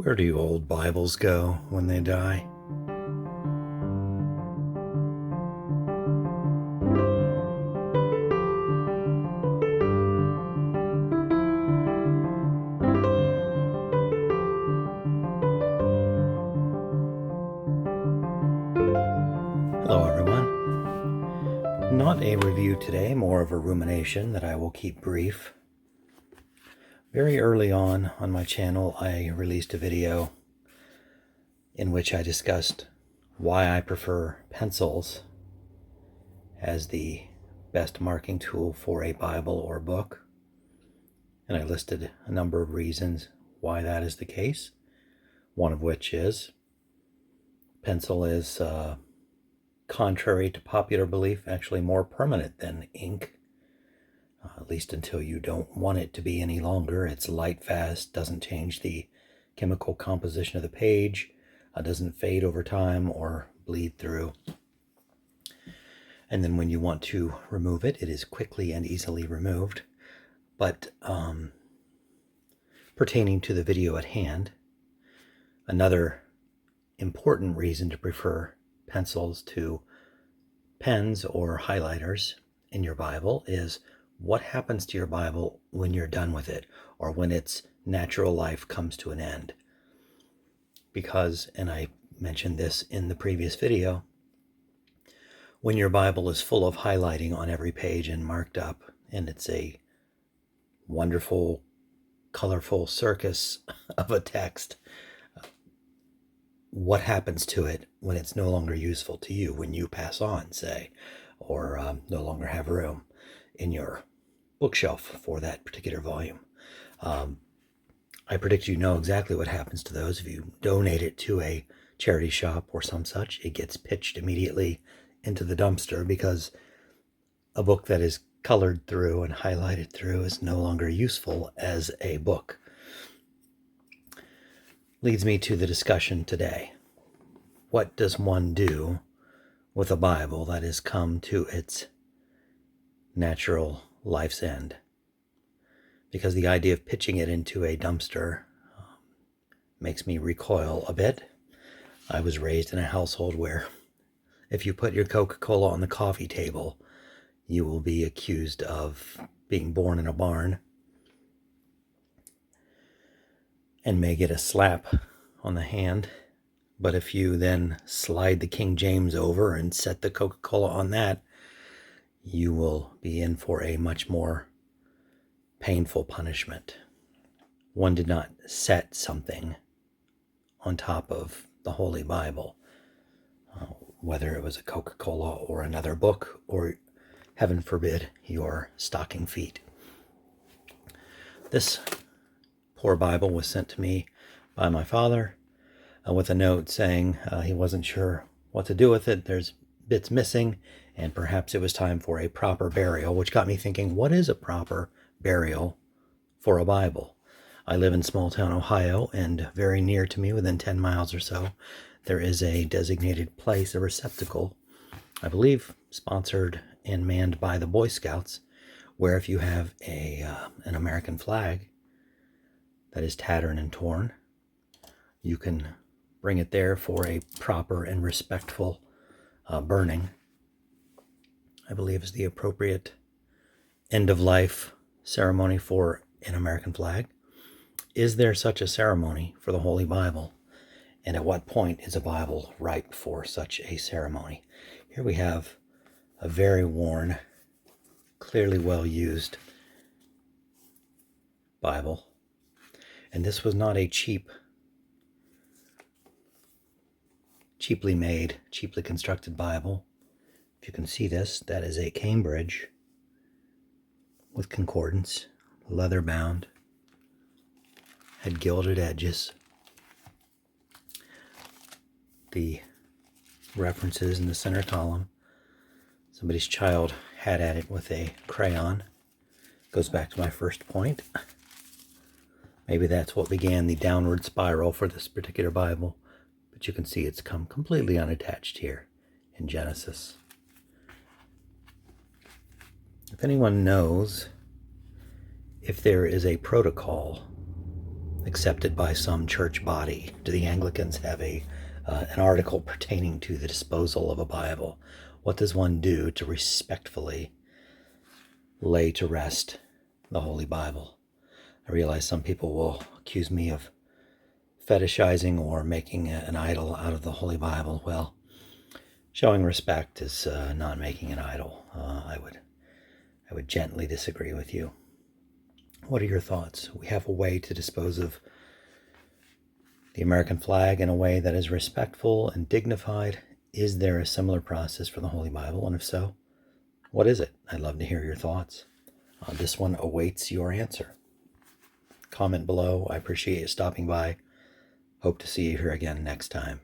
Where do old Bibles go when they die? Hello everyone. Not a review today, more of a rumination that I will keep brief. Very early on my channel, I released a video in which I discussed why I prefer pencils as the best marking tool for a Bible or book. And I listed a number of reasons why that is the case. One of which is pencil is, contrary to popular belief, actually more permanent than ink, at least until you don't want it to be any longer. It's light fast, doesn't change the chemical composition of the page, doesn't fade over time or bleed through. And then when you want to remove it, it is quickly and easily removed. But pertaining to the video at hand, another important reason to prefer pencils to pens or highlighters in your Bible is what happens to your Bible when you're done with it, or when its natural life comes to an end. Because, and I mentioned this in the previous video, when your Bible is full of highlighting on every page and marked up, and it's a wonderful, colorful circus of a text, what happens to it when it's no longer useful to you, when you pass on, say, or no longer have room in your bookshelf for that particular volume? I predict you know exactly what happens to those. If you donate it to a charity shop or some such, it gets pitched immediately into the dumpster, because a book that is colored through and highlighted through is no longer useful as a book. Leads me to the discussion today. What does one do with a Bible that has come to its natural life's end? Because the idea of pitching it into a dumpster makes me recoil a bit. I was raised in a household where if you put your Coca-Cola on the coffee table, you will be accused of being born in a barn and may get a slap on the hand. But if you then slide the King James over and set the Coca-Cola on that, you will be in for a much more painful punishment. One did not set something on top of the Holy Bible, whether it was a Coca-Cola or another book, or, heaven forbid, your stocking feet. This poor Bible was sent to me by my father with a note saying he wasn't sure what to do with it. There's bits missing, and perhaps it was time for a proper burial, which got me thinking, what is a proper burial for a Bible? I live in small town Ohio, and very near to me, within 10 miles or so, there is a designated place, a receptacle, I believe sponsored and manned by the Boy Scouts, where if you have an American flag that is tattered and torn, you can bring it there for a proper and respectful burning. I believe is the appropriate end-of-life ceremony for an American flag. Is there such a ceremony for the Holy Bible? And at what point is a Bible ripe for such a ceremony? Here we have a very worn, clearly well-used Bible. And this was not a cheaply made, cheaply constructed Bible. If you can see this, that is a Cambridge with concordance, leather bound, had gilded edges. The references in the center column, somebody's child had at it with a crayon. Goes back to my first point. Maybe that's what began the downward spiral for this particular Bible. But you can see it's come completely unattached here in Genesis. If anyone knows if there is a protocol accepted by some church body? Do the Anglicans have an article pertaining to the disposal of a Bible? What does one do to respectfully lay to rest the Holy Bible? I realize some people will accuse me of fetishizing or making an idol out of the Holy Bible. Well, showing respect is not making an idol. I would gently disagree with you. What are your thoughts? We have a way to dispose of the American flag in a way that is respectful and dignified. Is there a similar process for the Holy Bible? And if so, what is it? I'd love to hear your thoughts. This one awaits your answer. Comment below. I appreciate you stopping by. Hope to see you here again next time.